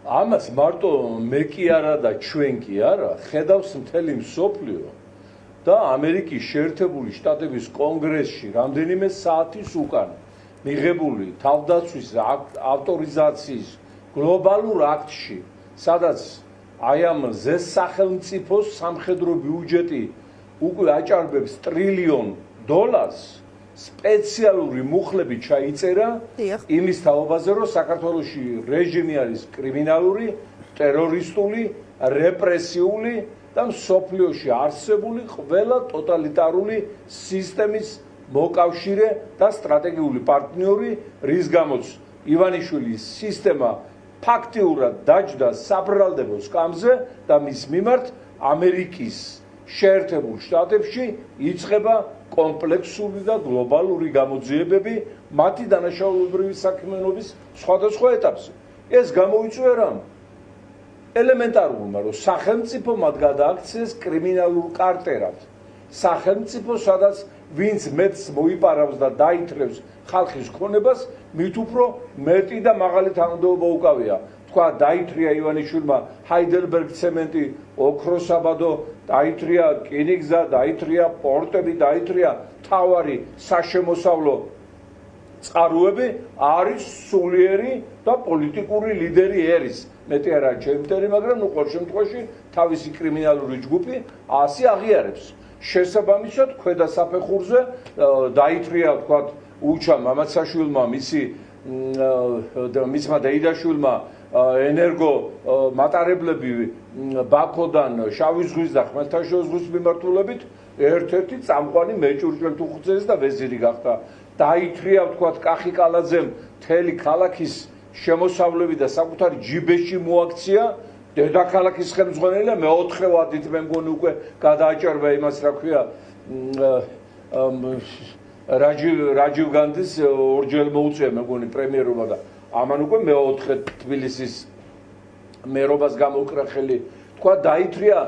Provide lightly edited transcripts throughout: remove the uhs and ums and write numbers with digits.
ამას მარტო მე კი არა და ჩვენ კი არა, ხედავს მთელი მსოფლიო და ამერიკის შეერთებული შტატების კონგრესში რამდენიმე საათის უკან მიღებული თავდაცვის ავტორიზაციის გლობალურ აქტში, სადაც აი ამ ზესახელმწიფოს სამხედრო ბიუჯეტი უკვე აჭარბებს $1 ტრილიონ, სპეციალური მუხლები ჩაიწერა იმის თაობაზე, რომ საქართველოში რეჟიმი არის კრიმინალური, ტერორისტული, რეპრესიული და მსოფლიოში არსებული ყველა ტოტალიტარული სისტემის მოკავშირე და სტრატეგიული პარტნიორი, რის გამოც ივანიშვილის სისტემა ფაქტიურად დაჯდა საბრალდებო სკამზე და მის მიმართ ამერიკის შეერთებულ შტატებში იწყება კომპლექსური და გლობალური გამოძიებები მათი დანაშაულებრივი საქმიანობის სხვადასხვა ეტაპზე. ეს გამოიწვია რამ? ელემენტარულმა, რომ სახელმწიფო მათ გადააქციეს კრიმინალურ კარტერად. სახელმწიფო, სადაც ვინც მეტს მოიპარავს და დაითრევს ხალხის ქონებას, მით უფრო მეტი და მაღალი თანამდებობა უკავია. თქვა დაითრია ივანიშვილმა ჰაიდელბერგ ცემენტი, ოქროსაბადო, დაითრია რკინიგზა, დაითრია პორტები, დაითრია თავარი საშემოსავლო წყაროები, არის სულიერი და პოლიტიკური ლიდერი ერის. მეტი არა ჩემტერი, მაგრამ ნუ ყოველ შემთხვევაში თავისი კრიმინალური ჯგუფი ასე აღიარებს. შესაბამისად, ქვედა საფეხურზე დაითრია, თქვა, უჩა მამაცაშვილმა, მისმა დაიდაშვილმა ენერგო მატარებლები ბაქოდან შავი ზღვის და ხმელთაშუა ზღვის მიმართულებით ერთ-ერთი წამყვანი მეჭურჭლეთ უხუცეს და ვეზირი გახდა. დაითრია, თქვა, კახიკალაძემ მთელი ქალაქის შემოსავლები და საკუთარი ჯიბეში მოაქცია. დედაქალაქის ხელმძღვანელია მეოთხე ვადით მე მგონი უკვე გადააჭარბა იმას, რა ქვია, რაჯივ განდის ორჯერ მოუწია მე მგონი პრემიერობა და ამან უკვე მეოთხე თბილისის მერობას გამოუკრა ხელი. თქვა დაითრია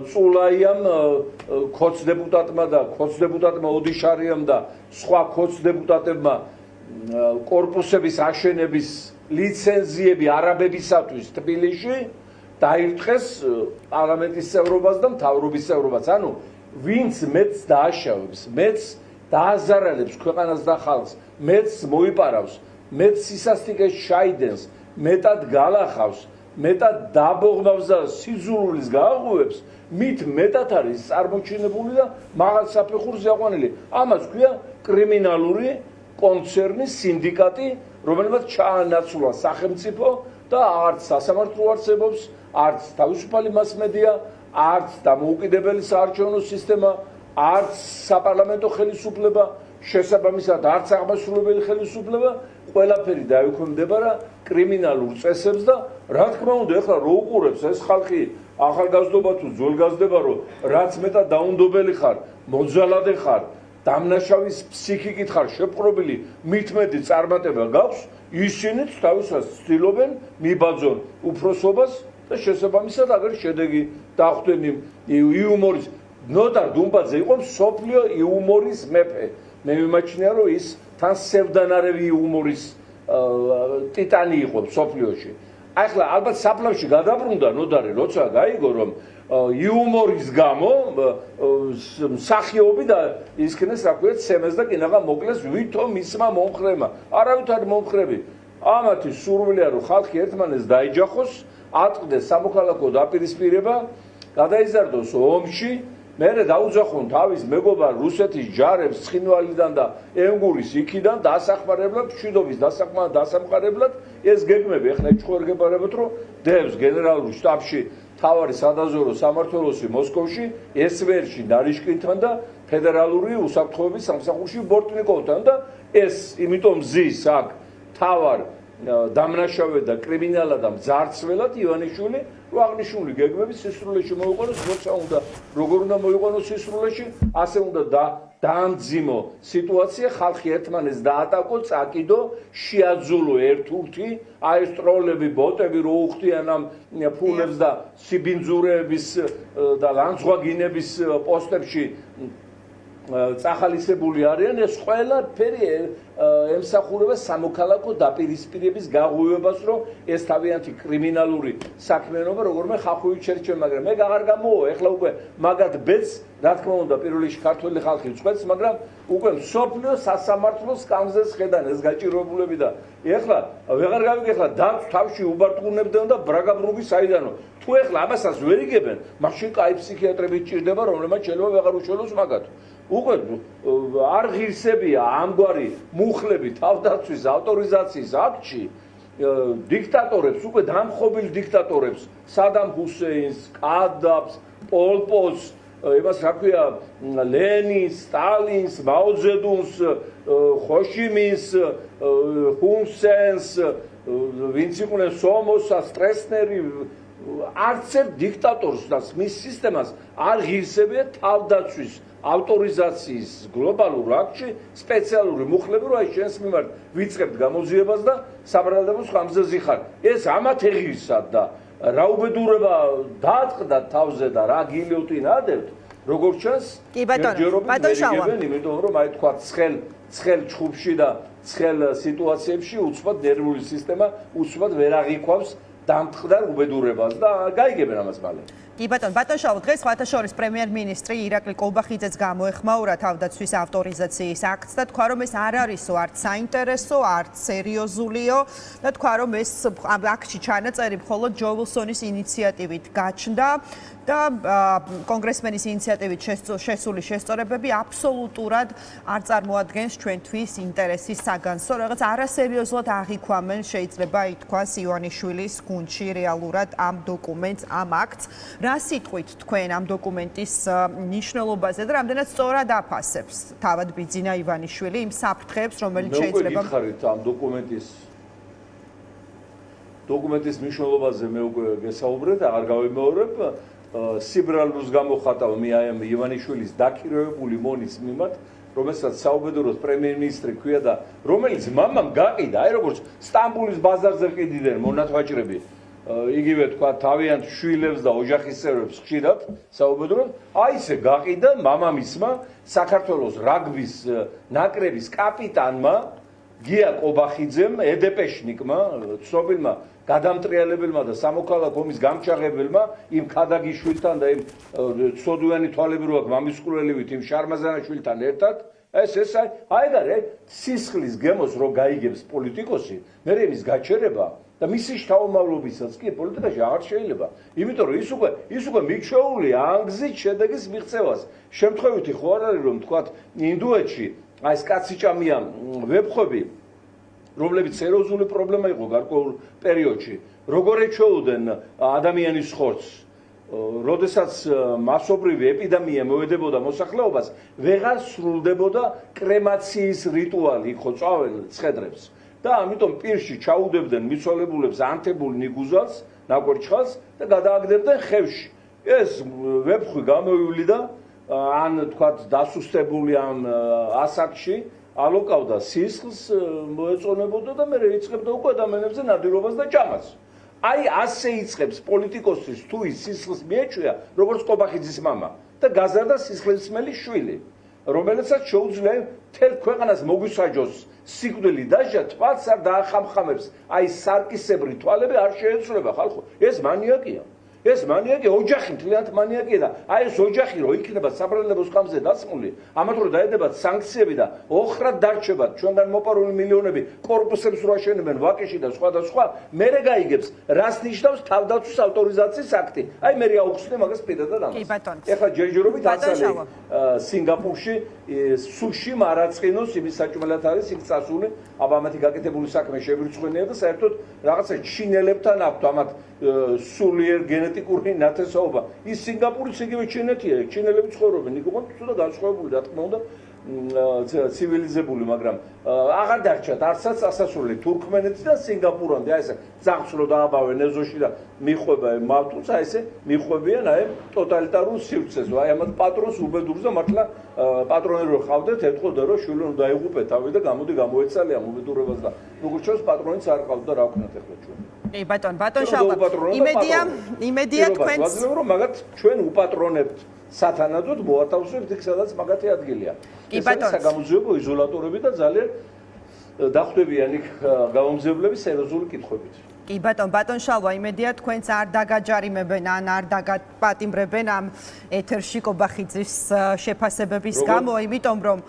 წულაიამ ქოცდეპუტატმა და ქოცდეპუტატმა ოდიშარიამ და სხვა ქოცდეპუტატებმა კორპუსების აშენების ლიცენზიები არაბებისათვის თბილისში დაირთხეს პარლამენტის წევრობას და მთავრობის წევრობას. ანუ ვინც მეტს დააშავებს, მეტს დააზარალებს ქვეყანას და ხალხს, მეტს მოიპარავს, მეტს სისასტიკეს ჩაიდენს, მეტად გალახავს, მეტად დაბოღმავს და სიძულვილს გააღვევებს, მით მეტად არის წარმოჩინებული და მაღალ საფეხურზე აყვანილი. ამას ქვია კრიმინალური კონცერნის სინდიკატი, რომელმაც ჩაანაცვლა სახელმწიფო და არც სასამართლო არსებობს, არც თავისუფალი მასმედია, არც დამოუკიდებელი საარჩევნო სისტემა, არც საპარლამენტო ხელისუფლება, შესაბამისად არც აღმასრულებელი ხელისუფლება, ყველაფერი დაექვემდებარა კრიმინალურ წესებს და რა თქმა უნდა, ეხლა რო უყურებს ეს ხალხი ახალგაზრდობა თუ ძველგაზრდება, რომ რაც მეტად დაუნდობელი ხარ, მოძალადე ხარ, დამნაშავის ფსიქიკით ხარ შეპყრობილი, მით მეტი წარმატება გაქვს, ისინიც თავისას ცდილობენ მიბაძონ უფროსობას და შესაბამისად აგერ შედეგი დახვდნენ იუმორის. ნოდარ დუმბაძე იყო მსოფლიო იუმორის მეფე. მე მიმაჩნია, რომ ის თან სევდანარევი იუმორის ტიტანი იყო მსოფლიოში. ახლა ალბათ საფლავში გადაბრუნდა ნოდარი, როცა გაიგო, რომ იუმორის გამო მსახიობი და ისქნეს, რა ქვია, ცემეს და კინაღა მოკლეს ვითომ მისმა მომხრემა. არავით არ მომხრები. ამათი სურვილია, რომ ხალხი ერთმანეთს დაიჯახოს, ატყდეს სამოქალაქო დაპირისპირება, გადაიზარდოს ომში, მერე დაუძახონ თავის მეგობარ რუსეთის ჯარებს ცხინვალიდან და ენგურის იქიდან დასახმარებლად, მშვიდობის დასამყარებლად. ეს გეგმები ახლა ეჩხორგებარებათ, რომ დევს გენერალურ შტაბში თავარი სადაზვერო სამმართველოში მოსკოვში, ესვერში ნარიშკინთან და ფედერალური უსაფრთხოების სამსახურში ბორტნიკოვთან და ეს იმიტომ ზის აქ თავარ დამნაშავე და კრიმინალად და მძარცველად ივანიშვილი, რომ აღნიშნული გეგმები სისრულეში მოიყვანოს, როცა უნდა, როგორ უნდა მოიყვანოს სისრულეში, ასე უნდა დაამძიმო სიტუაცია, ხალხი ერთმანეთს დაატაკო, წაკიდო, შეაძულო ერთ-ურთი, აი ეს ტროლები, ბოტები რო უხდიან ამ ფულებს და სიბინძურეების და ლანძღვაგინების პოსტებში წახალისებული არიან, ეს ყველაფერი ემსახურება სამოქალაქო დაპირისპირების გაღვივებას, რომ ეს თავიანთი კრიმინალური საქმიანობა როგორმე ხახუით შერჩენ, მაგრამ მე აღარ გამოვა, ეხლა უკვე მაგათ ბედს, რა თქმა უნდა, პირველ რიგში ქართული ხალხი წვეთს, მაგრამ უკვე მსოფლიო სასამართლოს კამზეს ხედან ეს გაჭირვებულები და ეხლა ვეღარ გავიგე დარც თავში უბარტყუნებდნენ და ბრაგაბრუგი საიდანო. თუ ეხლა ამასაც ვერ იგებენ, მაშინ კაი ფსიქიატრები ჭირდება, რომლებმაც შეიძლება ვეღარ უშველოს მაგათ. უკვე არ ღირსებია ამგვარი მუხლები თავდაცვის ავტორიზაციის აქტში დიქტატორებს, უკვე დამხობილ დიქტატორებს, სადამ ჰუსეინს, კადაფს, პოლ პოტს, იმას რა ქვია, ლენინს, სტალინს, მაო ძედუნს, ხოშიმინს, ჰუნ სენს, ვინც იყვნენ სომოსა, სტრესნერი, არც ერთ დიქტატორს და მის სისტემას არ ღირსებია თავდაცვის ავტორიზაციის გლობალურ აქტში სპეციალური მუხლები, რომ აი შენს მიმართ ვიწყებთ გამოძიებას და საბრალდებულს ხამზე ხარ. ეს ამათ ეღირსად და რა უბედურება დაატყდა თავზე და რა გილიოტინა ადებთ, როგორც ჩანს, ჯერჯერობით იმიტომ რომ აი თქვა ცხელ ჩხუბში და ცხელ სიტუაციებში უცბად ნერვული სისტემა უცბად ვერ აღიქვავს დამტყდარ უბედურებას და გაიგებენ ამას მალე. კი ბატონ შალვა, დღეს სხვათა შორის პრემიერ-მინისტრი ირაკლი კოლბახიძეც გამოეხმაურა თავდაცვის ავტორიზაციის აქტს და თქვა, რომ ეს არ არისო არც საინტერესო, არც სერიოზულიო და თქვა, რომ ეს აქტში ჩანაწერი მხოლოდ ჯო ვილსონის ინიციატივით გაჩნდა და კონგრესმენის ინიციატივით შესული შესწორებები აბსოლუტურად არ წარმოადგენს ჩვენთვის ინტერესის საგანსო, რაღაც არასერიოზულად აღიქვამენ, შეიძლება ითქვას ივანიშვილის გუნდში რეალურად ამ დოკუმენტს, ამ აქტს. რა სიტყვით თქვენ ამ დოკუმენტის მნიშვნელობაზე და რამდენად სწორად აფასებს თავად ბიძინა ივანიშვილი იმ საფრთხეებს, რომელიც შეიძლება გითხარით ამ დოკუმენტის მნიშვნელობაზე მე უკვე გესაუბრეთ, აღარ გავიმეორებ. სიბრალუს გამოხატავ მე აი ამ ივანიშვილის დაქირავებული მონის მიმართ, რომელსაც საუბედუროს პრემიერ-მინისტრი ქვია და რომელიც მამამ გაყიდა, აი როგორც სტამბოლის ბაზარზე ყიდდნენ მონათვაჭრები. იგივე თქვა თავიანთ შვილებს და ოჯახის წევრებს ხშირად საუბედუროდ, აი ესე გაყიდა მამამისმა საქართველოს რაგბის ნაკრების კაპიტანმა გია კობახიძემ, ედეპეშნიკმა, ცნობილმა გადამტრიალებელმა და სამოქალაქო ომის გამჩაღებელმა იმ ქადაგიშვილთან და იმ ცოდვიანი თვალები რო აქვს მამისკვლელივით იმ შარმაზანაშვილთან ერთად ეს აი სისხლის გემოს რო გაიგებს პოლიტიკოსი, მე იმის გაჩერება და მისი შთამომავლობისაც კი პოლიტიკაში აღარ შეიძლება. იმიტომ რომ ის უკვე მიჩვეულია ანგზით შედეგის მიღწევას. შემთხვევითი ხო არ არის რომ თქვათ ინდუეთში აი ეს კაციჭამია ვებხვები, რომლებიც სერიოზული პრობლემა იყო გარკვეულ პერიოდში, როგორ ეჩვეუდნენ ადამიანის ხორცს, როდესაც მასობრივი ეპიდემია მოედებოდა მოსახლეობას, ვეღარ სრულდებოდა კრემაციის რიტუალი, ხო წავენ ცხედრებს. და ამიტომ პირში ჩაუდებდნენ მიცვალებულებს ანთებულ ნიგუზას, ნაკვერჩხალს და გადააგდებდნენ ხევში. ეს ვებხვი გამოივლიდა ან თქვათ დასუსტებული ამ ასაკში, ალოკავდა სისხლს, მოეწონებოდა და მე იწყებდა უკვე ადამიანებზე ნადირობას და ჭამას. აი ასე იწყებს პოლიტიკოსთვის თუ ის სისხლს მიეჩვია, როგორც კობახიძის მამა და გაზარდა სისხლისმელი შვილი. რომელსაც შეუძლია მთელ ქვეყანას მოგვისაჯოს სიკვდილი დაჟა თვალს არ დაახამხამებს აი სარკისებრი თვალები არ შეეცვლება ხალხო ეს მანიაკია ოჯახი მთლიანად მანიაკია და აი ეს ოჯახი რო იქნება საბრალდებულს ხამზე დასმული ამათ რო დაედებათ სანქციები და ოხრად დარჩებათ ჩვენგან მოპარული მილიონები კორპუსებს რო აშენებენ ვაკეში და სხვა და სხვა მერე გაიგებს რას ნიშნავს თავდაცვის ავტორიზაციის აქტი აი მე აუხსნე მაგას პირადად ამას ეხლა ჯერჯერობით აცალე სინგაპურში სუში მარაცხინოს იმის საჭმელად არის იქ წასული აბა ამათი გაკეთებული საქმე შეგვირწმენია და საერთოდ რაღაცა ჩინელებთან აქვთ ამათ სულიერ გენეტიკური ნათესაობა ის სინგაპურიც იგივე ჩინეთია ჩინელები ცხოვრობენ იქ უყურთ თუ და განსხვავებული რა თქმა უნდა ცივილიზებული მაგრამ აღარ დარჩათ არცაც ასასვლელი თურქმენეთიდან სინგაპურამდე აი ესე ძაღლს დააბავენ ეზოში და მიხვება მავთულს აი ესე მიხვებიან აი ტოტალიტარულ სივრცეს აი ამათ პატრონს უბედურს და მართლა პატრონი რო ხავდეთ ეთქოდა რომ შვილი უნდა დაიღუპე თავი და გამოდი გამოეცალია უბედურებას და როგორც ჩვენს პატრონიც არ ყავდა რა ვქნათ ახლა ჩვენ კი ბატონ შალვა იმედია თქვენს ვაძლევ რომ მაგათ ჩვენ უპატრონებთ სათანადოდ მოათავსებთ იქ, სადაც მაგათი ადგილია. კი, ეს არის საგამოძიებო იზოლატორები და ძალიან დახვდებიან იქ გამომძიებლების სერიოზული კითხვებით. კი ბატონ შალვა, იმედია თქვენც არ დაგაჯარიმებენ ან არ დაგაპატიმრებენ ამ ეთერში კობახიძის შეფასებების გამო, იმიტომ რომ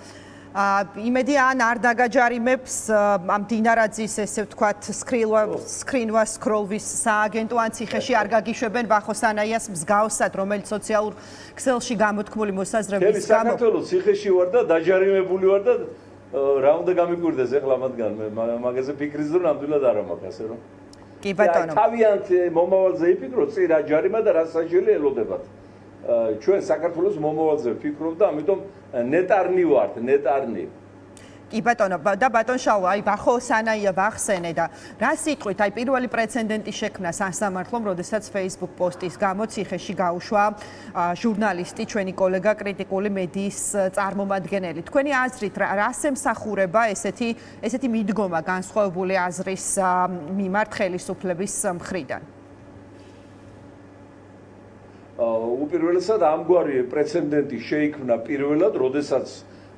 იმედია ან არ დაგაჯარიმებს ამ დინარაძის ესე ვთქვათ სკრინვა სკროლვის სააგენტო ან ციხეში არ გაგიშვებენ ვახოსანაიას მსგავსად, რომელიც სოციალურ ქსელში გამოთქმული მოსაზრების გამო. საქართველოს ციხეში ვარ და დაჯარიმებული ვარ და რა უნდა გამიკვირდეს ეხლა მათგან, მაგაზე ფიქრის დრო ნამდვილად არ მაქვს, ასე რომ. კი ბატონო. თავიანთ მომავალზე იფიქროთ, წირა ჯარიმა და რა საჯელი ელოდებათ. ჩვენ საქართველოს მომავალზე ვფიქრობ და ამიტომ ნეტარნი ვართ, ნეტარნი. კი ბატონო, და ბატონ შალვა, აი ვახოსანაია ვახსენე და რა სიტყვით, აი პირველი პრეცედენტი შექმნა სასამართლომ, როდესაც Facebook პოსტის გამო ციხეში გაუშვა ჟურნალისტი, ჩვენი კოლეგა, კრიტიკული მედიის წარმომადგენელი. თქვენი აზრით, რას ემსახურება ესეთი მიდგომა განსხვავებული აზრის მიმართ ხელისუფლების მხრიდან? უპირველესად ამგვარი პრეცედენტი შეიქმნა პირველად, როდესაც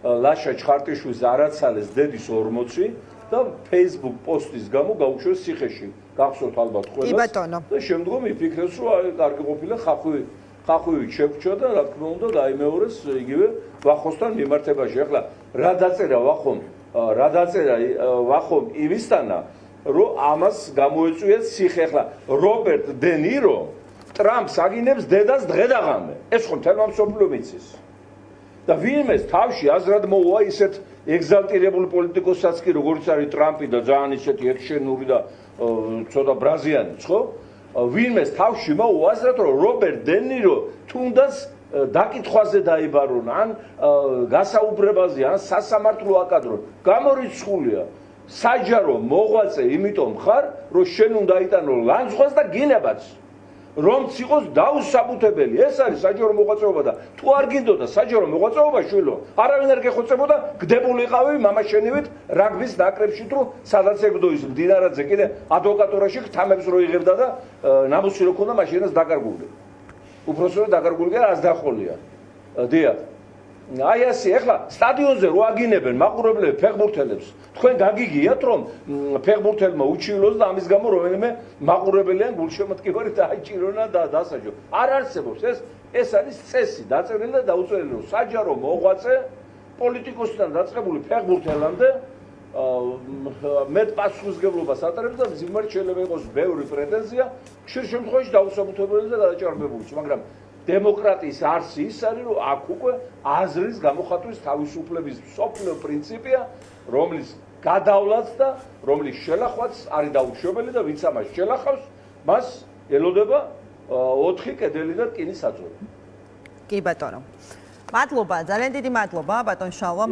ლაშა ჩხარტიშვილს არაცალეს დედის 40 და Facebook პოსტის გამო გაუშვეს ციხეში. გახსოვთ ალბათ ყველას. და შემდგომ იფიქრეს, რომ აი კარგი ყოფილა ხახვივით შეგვჭა და რა თქმა უნდა დაიმეორეს იგივე ვახოსთან მიმართებაში. ახლა რა დაწერა ვახომ იმისთანა, რომ ამას გამოეწვია ციხე. ახლა რობერტ დე ნირო ტრამპს აგინებს დედას დღედაღამე. ეს ხო მთელმა მსოფლიომ იცის. და ვინმეს თავში აზრად მოუვა ისეთ ეგზალტირებული პოლიტიკოსაც კი როგორც არის ტრამპი და ძალიან ისეთი ექშენური და ცოტა ბრაზიანიც, ხო? ვინმეს თავში მოუვა აზრად, რომ რობერტ დე ნირო თუნდაც დაკითხვაზე დაიბარონა, ან გასაუბრებაზე, ან სასამართლო აკადრონ. გამორიცხულია. საჯარო მოღვაწე იმიტომ ხარ, რომ შენ უნდა იტანო ლანძღვას და გინებაც. რომც იყოს დაუსაბუთებელი. ეს არის საჯარო მოღვაწეობა და თუ არ გინდოდა საჯარო მოღვაწეობა შვილო, არავინ არ გეხოცებოდა, გდებულიყავი მამაშენივით რაგბის ნაკრებში თუ სადაც ეგდო ის მდინარაძე კიდე ადვოკატურაში თამებს რო იღებდა და ნამუსი რო ქონდა მაშინაც დაკარგული. უпроსტოდ დაკარგული კი არას დახოლია. დიახ. აი ასე, ახლა სტადიონზე რო აგინებენ მაყურებლები ფეხბურთელებს, თქვენ გაგიგიათ რომ ფეხბურთელმა უჩივლოს და ამის გამო რომელიმე მაყურებელიან გულშემატკივარი დაიჭირონა და დასაჯო. არ არსებობს ეს არის წესი, დაწერილი და დაუწერელი, რომ საჯარო მოღვაწე პოლიტიკოსთან დაწყებული ფეხბურთელამდე მეტ პასუხისმგებლობას ატარებს და მის მიმართ შეიძლება იყოს ბევრი პრეტენზია, ხშირ შემთხვევაში დაუსაბუთებელი და გადაჭარბებული, მაგრამ დემოკრატიის არსი ის არის, რომ აქ უკვე აზრის გამოხატვის თავისუფლების მსოფლიო პრინციპია, რომლის გადავლაც და რომლის შელახვაც არის დაუშვებელი და ვინც ამას შელახავს, მას ელოდება 4 კედელი და რკინის აწვევი. კი ბატონო. მადლობა, ძალიან დიდი მადლობა ბატონ შალვა.